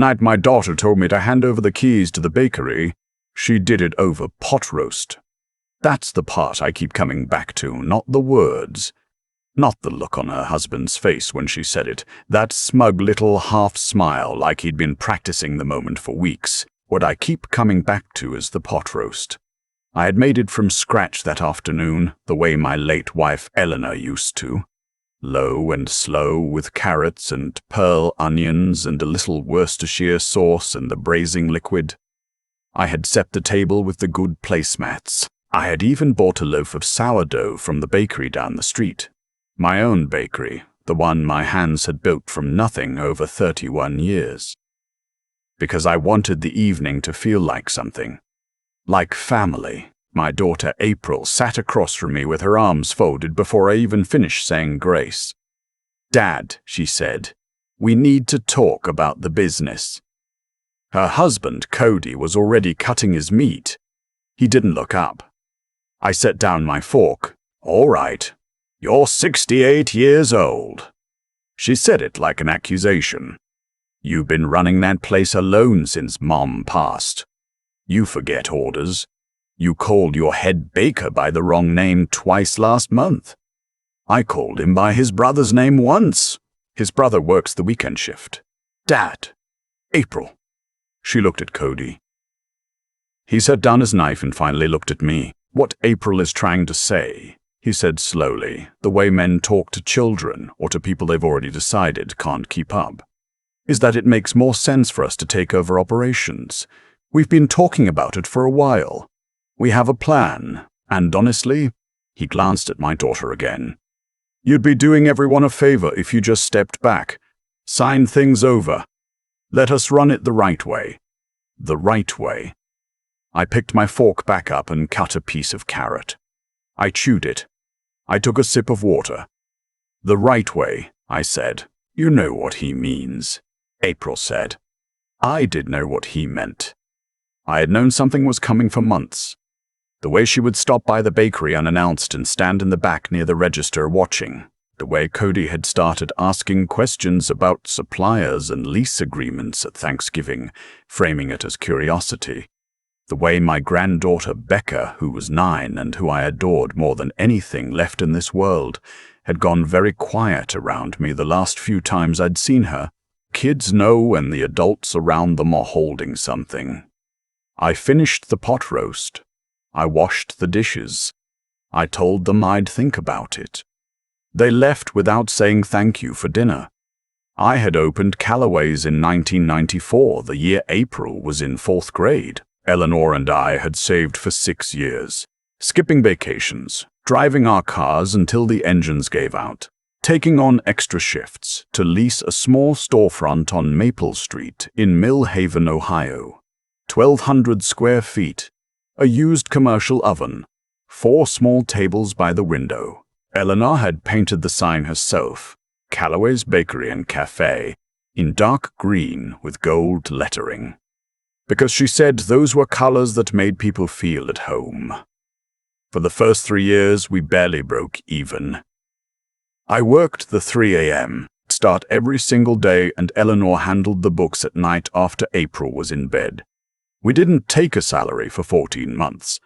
Night my daughter told me to hand over the keys to the bakery, she did it over pot roast. That's the part I keep coming back to, not the words. Not the look on her husband's face when she said it, that smug little half-smile like he'd been practicing the moment for weeks. What I keep coming back to is the pot roast. I had made it from scratch that afternoon, the way my late wife Eleanor used to. Low and slow, with carrots and pearl onions and a little Worcestershire sauce and the braising liquid. I had set the table with the good placemats. I had even bought a loaf of sourdough from the bakery down the street. My own bakery, the one my hands had built from nothing over 31 years. Because I wanted the evening to feel like something. Like family. My daughter April sat across from me with her arms folded before I even finished saying grace. "Dad," she said, "we need to talk about the business." Her husband, Cody, was already cutting his meat. He didn't look up. I set down my fork. "All right. You're 68 years old." She said it like an accusation. "You've been running that place alone since Mom passed. You forget orders. You called your head baker by the wrong name twice last month. I called him by his brother's name once. His brother works the weekend shift. Dad. April." She looked at Cody. He set down his knife and finally looked at me. "What April is trying to say," he said slowly, the way men talk to children or to people they've already decided can't keep up, "is that it makes more sense for us to take over operations. We've been talking about it for a while. We have a plan, and honestly," he glanced at my daughter again, "you'd be doing everyone a favor if you just stepped back, signed things over. Let us run it the right way." The right way. I picked my fork back up and cut a piece of carrot. I chewed it. I took a sip of water. "The right way," I said. "You know what he means," April said. I did know what he meant. I had known something was coming for months. The way she would stop by the bakery unannounced and stand in the back near the register watching. The way Cody had started asking questions about suppliers and lease agreements at Thanksgiving, framing it as curiosity. The way my granddaughter Becca, who was 9 and who I adored more than anything left in this world, had gone very quiet around me the last few times I'd seen her. Kids know when the adults around them are holding something. I finished the pot roast. I washed the dishes. I told them I'd think about it. They left without saying thank you for dinner. I had opened Calloway's in 1994, the year April was in 4th grade. Eleanor and I had saved for 6 years, skipping vacations, driving our cars until the engines gave out, taking on extra shifts to lease a small storefront on Maple Street in Mill Haven, Ohio. 1,200 square feet, a used commercial oven, 4 small tables by the window. Eleanor had painted the sign herself, Calloway's Bakery and Cafe, in dark green with gold lettering, because she said those were colors that made people feel at home. For the first 3 years, we barely broke even. I worked the 3 a.m. start every single day, and Eleanor handled the books at night after April was in bed. We didn't take a salary for 14 months.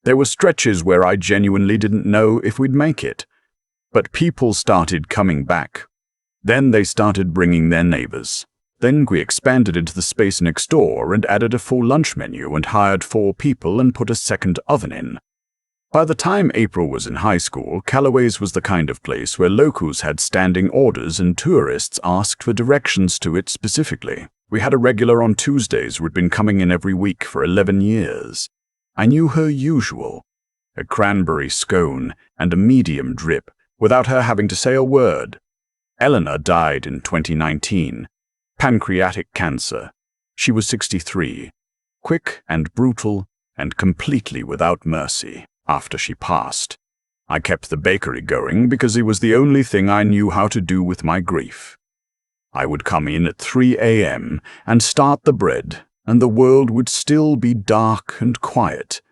There were stretches where I genuinely didn't know if we'd make it. But people started coming back. Then they started bringing their neighbors. Then we expanded into the space next door and added a full lunch menu and hired 4 people and put a second oven in. By the time April was in high school, Calloway's was the kind of place where locals had standing orders and tourists asked for directions to it specifically. We had a regular on Tuesdays who'd been coming in every week for 11 years. I knew her usual, a cranberry scone and a medium drip, without her having to say a word. Eleanor died in 2019, pancreatic cancer. She was 63, quick and brutal and completely without mercy. After she passed, I kept the bakery going because it was the only thing I knew how to do with my grief. I would come in at 3 a.m. and start the bread, and the world would still be dark and quiet.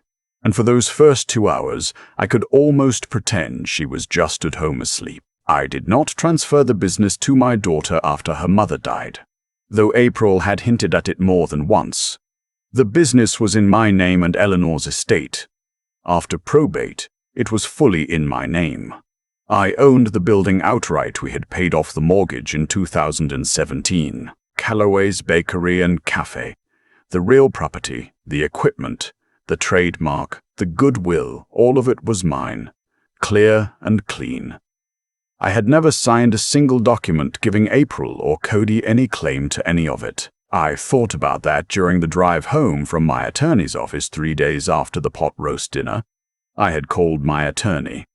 And for those first 2 hours, I could almost pretend she was just at home asleep. I did not transfer the business to my daughter after her mother died. though April had hinted at it more than once. The business was in my name and Eleanor's estate. After probate, it was fully in my name. I owned the building outright. We had paid off the mortgage in 2017. Calloway's bakery and cafe. The real property, the equipment, the trademark, the goodwill, all of it was mine. Clear and clean. I had never signed a single document giving April or Cody any claim to any of it. I thought about that during the drive home from my attorney's office 3 days after the pot roast dinner. I had called my attorney,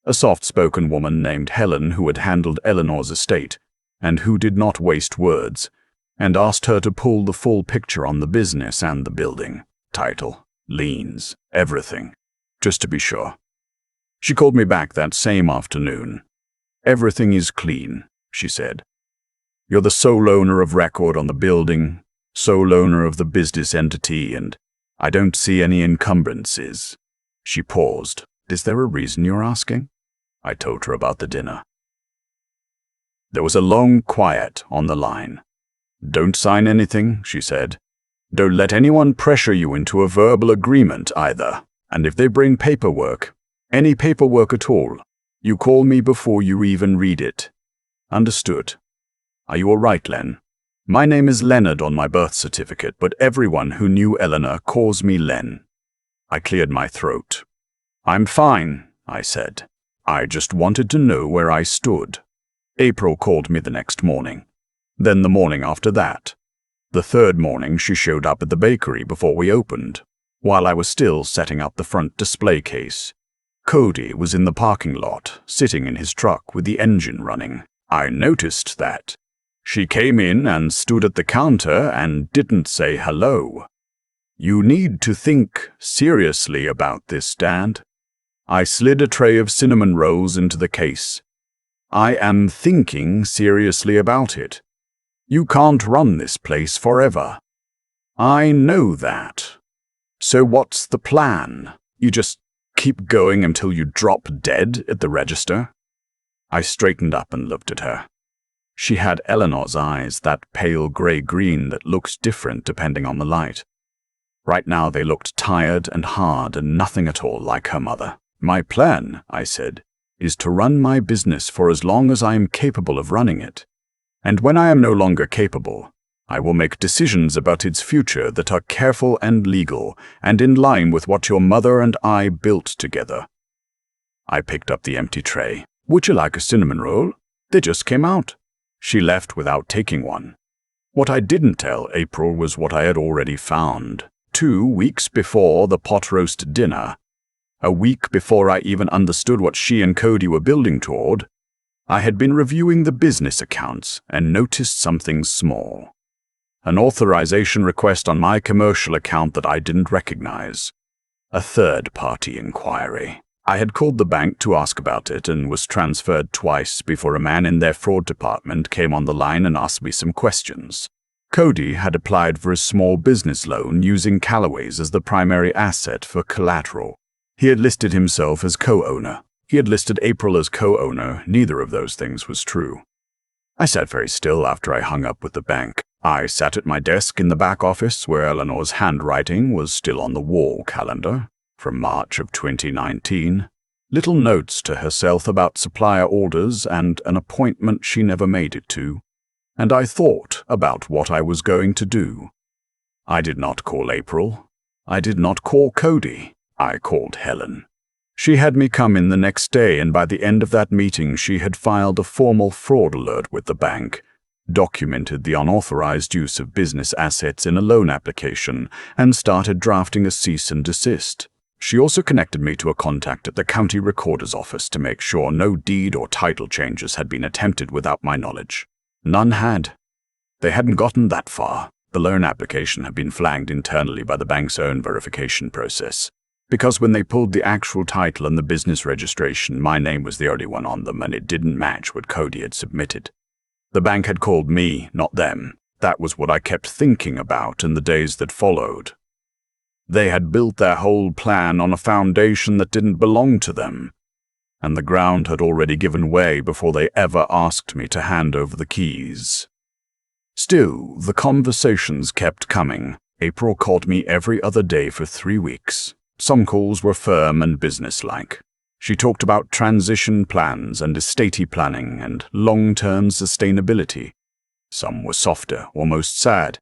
a soft-spoken woman named Helen who had handled Eleanor's estate, and who did not waste words, and asked her to pull the full picture on the business and the building, title, liens, everything, just to be sure. She called me back that same afternoon. "Everything is clean," she said. "You're the sole owner of record on the building, sole owner of the business entity, and I don't see any encumbrances." She paused. "Is there a reason you're asking?" I told her about the dinner. There was a long quiet on the line. "Don't sign anything," she said. "Don't let anyone pressure you into a verbal agreement either. And if they bring paperwork, any paperwork at all, you call me before you even read it. Understood? Are you all right, Len? My name is Leonard on my birth certificate, but everyone who knew Eleanor calls me Len." I cleared my throat. "I'm fine," I said. "I just wanted to know where I stood." April called me the next morning. Then the morning after that. The third morning she showed up at the bakery before we opened, while I was still setting up the front display case. Cody was in the parking lot, sitting in his truck with the engine running. I noticed that. She came in and stood at the counter and didn't say hello. "You need to think seriously about this, Dad." I slid a tray of cinnamon rolls into the case. "I am thinking seriously about it. You can't run this place forever." "I know that. So what's the plan? You just keep going until you drop dead at the register?" I straightened up and looked at her. She had Eleanor's eyes, that pale gray-green that looks different depending on the light. Right now they looked tired and hard and nothing at all like her mother. "My plan," I said, "is to run my business for as long as I am capable of running it. And when I am no longer capable, I will make decisions about its future that are careful and legal and in line with what your mother and I built together." I picked up the empty tray. "Would you like a cinnamon roll? They just came out." She left without taking one. What I didn't tell April was what I had already found. 2 weeks before the pot roast dinner, a week before I even understood what she and Cody were building toward, I had been reviewing the business accounts and noticed something small. An authorization request on my commercial account that I didn't recognize. A third-party inquiry. I had called the bank to ask about it and was transferred twice before a man in their fraud department came on the line and asked me some questions. Cody had applied for a small business loan using Calloway's as the primary asset for collateral. He had listed himself as co-owner. He had listed April as co-owner. Neither of those things was true. I sat very still after I hung up with the bank. I sat at my desk in the back office where Eleanor's handwriting was still on the wall calendar from March of 2019. Little notes to herself about supplier orders and an appointment she never made it to. And I thought about what I was going to do. I did not call April. I did not call Cody. I called Helen. She had me come in the next day, and by the end of that meeting she had filed a formal fraud alert with the bank, documented the unauthorized use of business assets in a loan application, and started drafting a cease and desist. She also connected me to a contact at the county recorder's office to make sure no deed or title changes had been attempted without my knowledge. None had. They hadn't gotten that far. The loan application had been flagged internally by the bank's own verification process, because when they pulled the actual title and the business registration, my name was the only one on them, and it didn't match what Cody had submitted. The bank had called me, not them. That was what I kept thinking about in the days that followed. They had built their whole plan on a foundation that didn't belong to them, and the ground had already given way before they ever asked me to hand over the keys. Still, the conversations kept coming. April called me every other day for 3 weeks. Some calls were firm and businesslike. She talked about transition plans and estate planning and long-term sustainability. Some were softer, almost sad,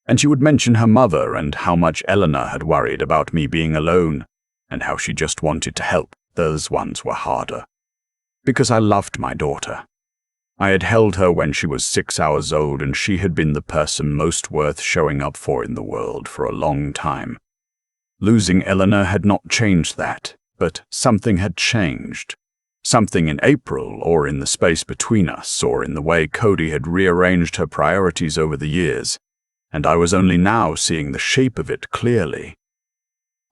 and she would mention her mother and how much Eleanor had worried about me being alone, and how she just wanted to help. Those ones were harder. Because I loved my daughter. I had held her when she was 6 hours old, and she had been the person most worth showing up for in the world for a long time. Losing Eleanor had not changed that, but something had changed. Something in April, or in the space between us, or in the way Cody had rearranged her priorities over the years, and I was only now seeing the shape of it clearly.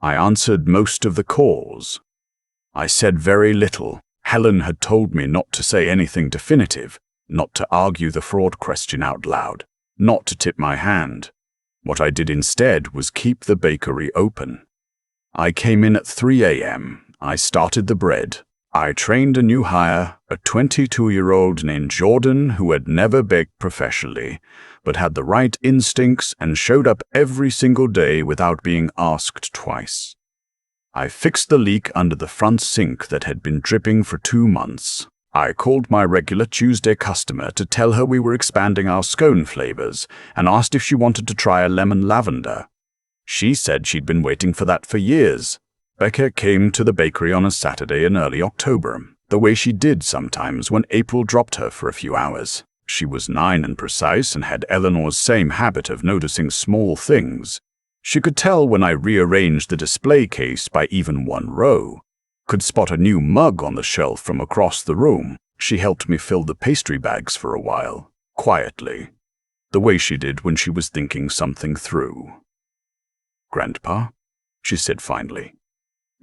I answered most of the calls. I said very little. Helen had told me not to say anything definitive, not to argue the fraud question out loud, not to tip my hand. What I did instead was keep the bakery open. I came in at 3 a.m. I started the bread. I trained a new hire, a 22-year-old named Jordan who had never baked professionally, but had the right instincts and showed up every single day without being asked twice. I fixed the leak under the front sink that had been dripping for 2 months. I called my regular Tuesday customer to tell her we were expanding our scone flavors and asked if she wanted to try a lemon lavender. She said she'd been waiting for that for years. Becca came to the bakery on a Saturday in early October, the way she did sometimes when April dropped her for a few hours. She was 9 and precise and had Eleanor's same habit of noticing small things. She could tell when I rearranged the display case by even 1 row, could spot a new mug on the shelf from across the room. She helped me fill the pastry bags for a while, quietly, the way she did when she was thinking something through. "Grandpa," she said finally,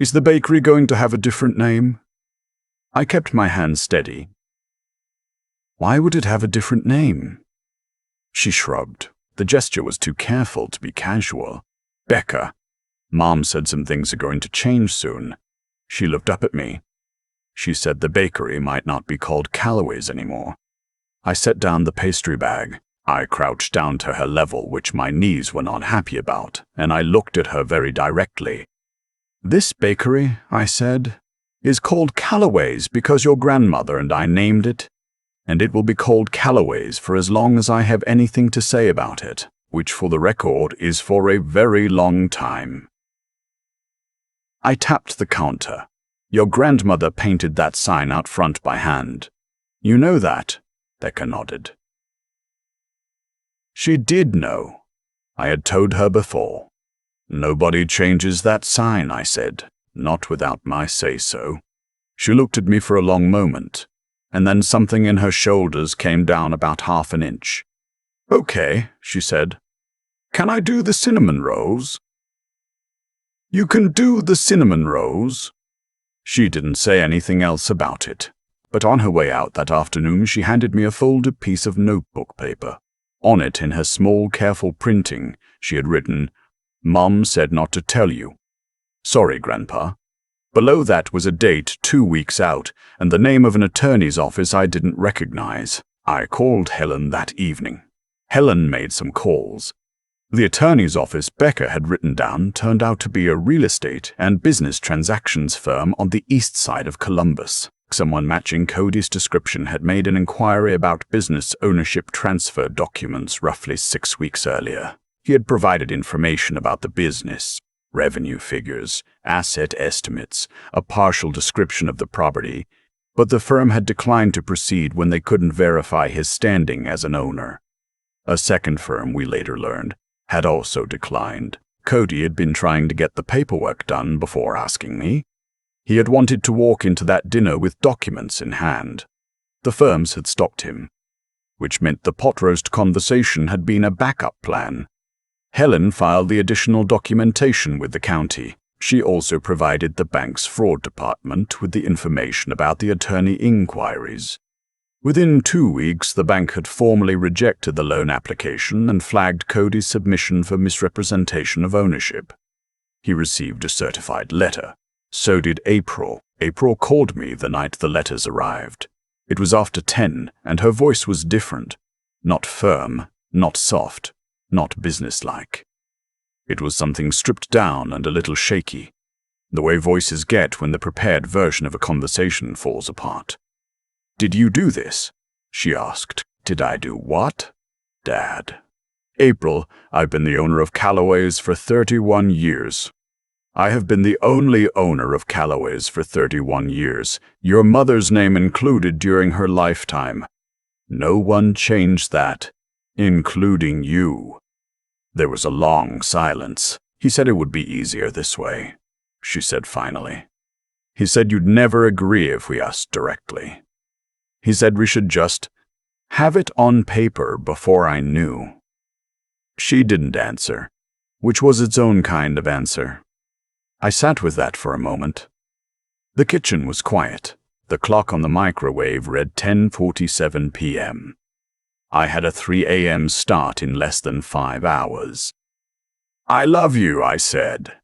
"is the bakery going to have a different name?" I kept my hand steady. "Why would it have a different name?" She shrugged. The gesture was too careful to be casual. "Becca, Mom said some things are going to change soon." She looked up at me. She said the bakery might not be called Calloway's anymore. I set down the pastry bag. I crouched down to her level, which my knees were not happy about, and I looked at her very directly. "This bakery," I said, "is called Calloway's because your grandmother and I named it, and it will be called Calloway's for as long as I have anything to say about it, which for the record is for a very long time." I tapped the counter. "Your grandmother painted that sign out front by hand. You know that?" Becca nodded. She did know. I had told her before. "Nobody changes that sign," I said, "not without my say-so." She looked at me for a long moment, and then something in her shoulders came down about half an inch. "Okay," she said. "Can I do the cinnamon rolls?" "You can do the cinnamon rolls." She didn't say anything else about it, but on her way out that afternoon she handed me a folded piece of notebook paper. On it, in her small, careful printing, she had written, "Mom said not to tell you. Sorry, Grandpa." Below that was a date 2 weeks out, and the name of an attorney's office I didn't recognize. I called Helen that evening. Helen made some calls. The attorney's office Becca had written down turned out to be a real estate and business transactions firm on the east side of Columbus. Someone matching Cody's description had made an inquiry about business ownership transfer documents roughly 6 weeks earlier. He had provided information about the business, revenue figures, asset estimates, a partial description of the property, but the firm had declined to proceed when they couldn't verify his standing as an owner. A second firm, we later learned, had also declined. Cody had been trying to get the paperwork done before asking me. He had wanted to walk into that dinner with documents in hand. The firms had stopped him, which meant the pot roast conversation had been a backup plan. Helen filed the additional documentation with the county. She also provided the bank's fraud department with the information about the attorney inquiries. Within 2 weeks, the bank had formally rejected the loan application and flagged Cody's submission for misrepresentation of ownership. He received a certified letter. So did April. April called me the night the letters arrived. It was after 10, and her voice was different. Not firm, Not soft, not businesslike. It was something stripped down and a little shaky, the way voices get when the prepared version of a conversation falls apart. "Did you do this?" she asked. "Did I do what?" "Dad." "April, I've been the owner of Calloway's for 31 years. I have been the only owner of Calloway's for 31 years, your mother's name included during her lifetime. No one changed that, including you." There was a long silence. "He said it would be easier this way," she said finally. "He said you'd never agree if we asked directly. He said we should just have it on paper before I knew." She didn't answer, which was its own kind of answer. I sat with that for a moment. The kitchen was quiet. The clock on the microwave read 10:47 p.m. I had a 3 a.m. start in less than 5 hours. "I love you," I said.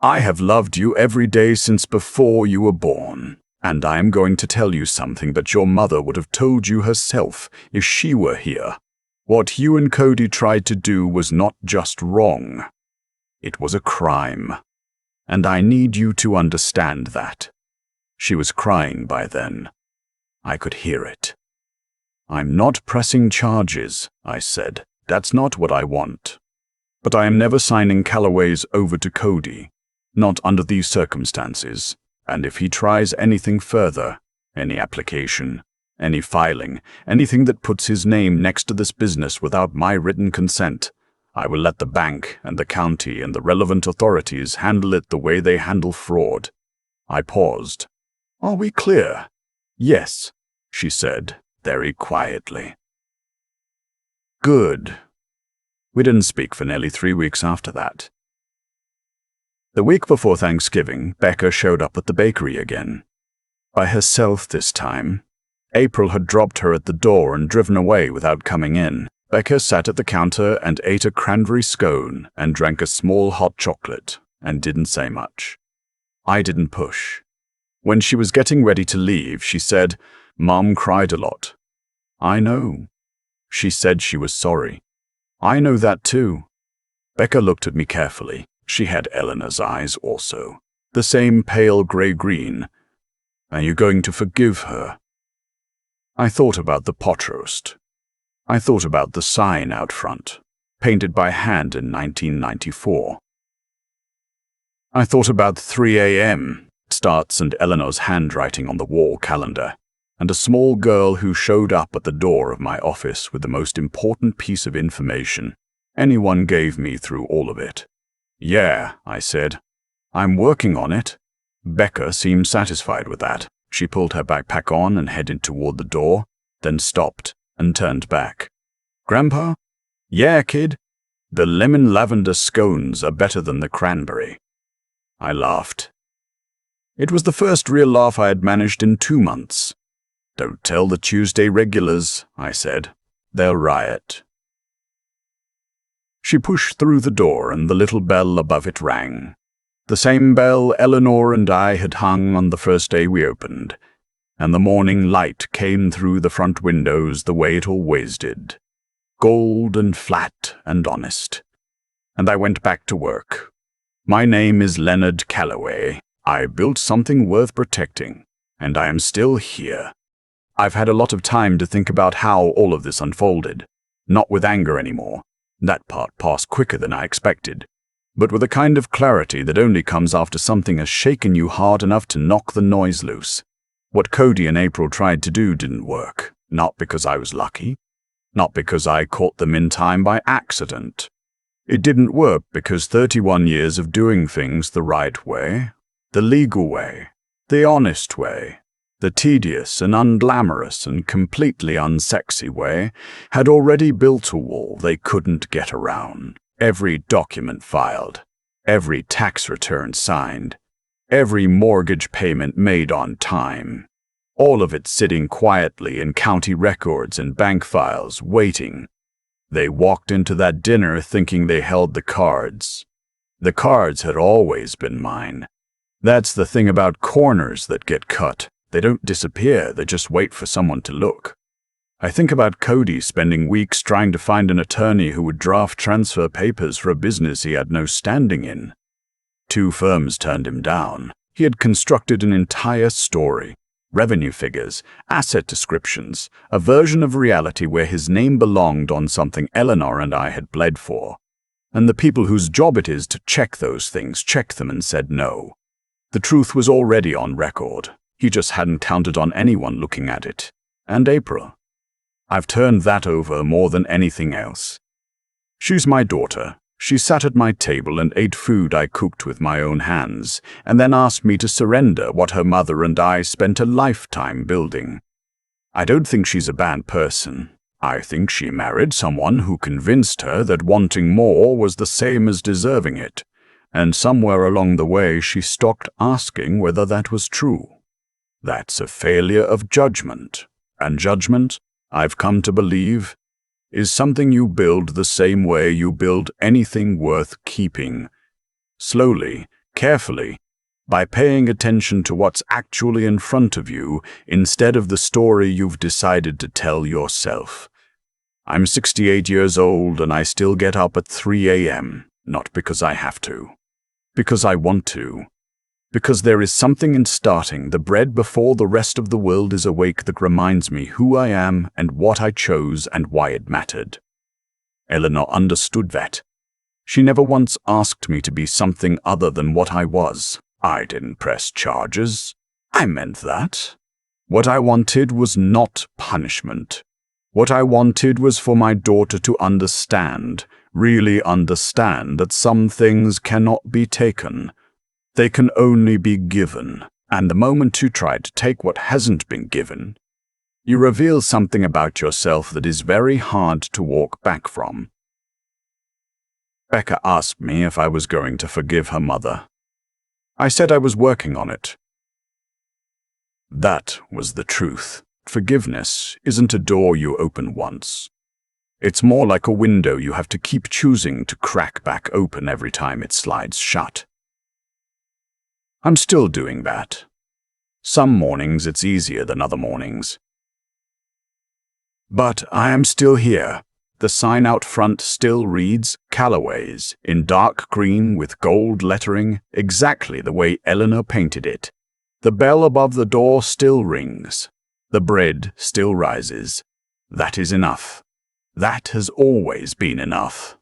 "I have loved you every day since before you were born. And I am going to tell you something that your mother would have told you herself if she were here. What you and Cody tried to do was not just wrong. It was a crime. And I need you to understand that." She was crying by then. I could hear it. "I'm not pressing charges," I said. "That's not what I want. But I am never signing Calloway's over to Cody. Not under these circumstances. And if he tries anything further, any application, any filing, anything that puts his name next to this business without my written consent, I will let the bank and the county and the relevant authorities handle it the way they handle fraud." I paused. "Are we clear?" "Yes," she said, very quietly. "Good." We didn't speak for nearly 3 weeks after that. The week before Thanksgiving, Becca showed up at the bakery again. By herself this time. April had dropped her at the door and driven away without coming in. Becca sat at the counter and ate a cranberry scone and drank a small hot chocolate and didn't say much. I didn't push. When she was getting ready to leave, she said, "Mom cried a lot." "I know." She said she was sorry. "I know that too." Becca looked at me carefully. She had Eleanor's eyes also, the same pale gray-green. "Are you going to forgive her?" I thought about the pot roast. I thought about the sign out front, painted by hand in 1994. I thought about 3 a.m., starts and Eleanor's handwriting on the wall calendar, and a small girl who showed up at the door of my office with the most important piece of information anyone gave me through all of it. "Yeah," I said. "I'm working on it." Becca seemed satisfied with that. She pulled her backpack on and headed toward the door, then stopped and turned back. "Grandpa?" "Yeah, kid. The lemon lavender scones are better than the cranberry." I laughed. It was the first real laugh I had managed in 2 months. "Don't tell the Tuesday regulars," I said. "They'll riot." She pushed through the door and the little bell above it rang. The same bell Eleanor and I had hung on the first day we opened, and the morning light came through the front windows the way it always did, gold and flat and honest. And I went back to work. My name is Leonard Calloway. I built something worth protecting, and I am still here. I've had a lot of time to think about how all of this unfolded, not with anger anymore. That part passed quicker than I expected, but with a kind of clarity that only comes after something has shaken you hard enough to knock the noise loose. What Cody and April tried to do didn't work, not because I was lucky, not because I caught them in time by accident. It didn't work because 31 years of doing things the right way, the legal way, the honest way, the tedious and unglamorous and completely unsexy way, had already built a wall they couldn't get around. Every document filed, every tax return signed, every mortgage payment made on time. All of it sitting quietly in county records and bank files, waiting. They walked into that dinner thinking they held the cards. The cards had always been mine. That's the thing about corners that get cut. They don't disappear, they just wait for someone to look. I think about Cody spending weeks trying to find an attorney who would draft transfer papers for a business he had no standing in. 2 firms turned him down. He had constructed an entire story, revenue figures, asset descriptions, a version of reality where his name belonged on something Eleanor and I had bled for. And the people whose job it is to check those things checked them and said no. The truth was already on record. He just hadn't counted on anyone looking at it. And April. I've turned that over more than anything else. She's my daughter. She sat at my table and ate food I cooked with my own hands, and then asked me to surrender what her mother and I spent a lifetime building. I don't think she's a bad person. I think she married someone who convinced her that wanting more was the same as deserving it, and somewhere along the way she stopped asking whether that was true. That's a failure of judgment, and judgment, I've come to believe, is something you build the same way you build anything worth keeping. Slowly, carefully, by paying attention to what's actually in front of you instead of the story you've decided to tell yourself. I'm 68 years old and I still get up at 3 a.m., not because I have to, because I want to. Because there is something in starting the bread before the rest of the world is awake that reminds me who I am and what I chose and why it mattered. Eleanor understood that. She never once asked me to be something other than what I was. I didn't press charges. I meant that. What I wanted was not punishment. What I wanted was for my daughter to understand, really understand that some things cannot be taken. They can only be given, and the moment you try to take what hasn't been given, you reveal something about yourself that is very hard to walk back from. Becca asked me if I was going to forgive her mother. I said I was working on it. That was the truth. Forgiveness isn't a door you open once. It's more like a window you have to keep choosing to crack back open every time it slides shut. I'm still doing that. Some mornings it's easier than other mornings. But I am still here. The sign out front still reads Calloway's in dark green with gold lettering, exactly the way Eleanor painted it. The bell above the door still rings. The bread still rises. That is enough. That has always been enough.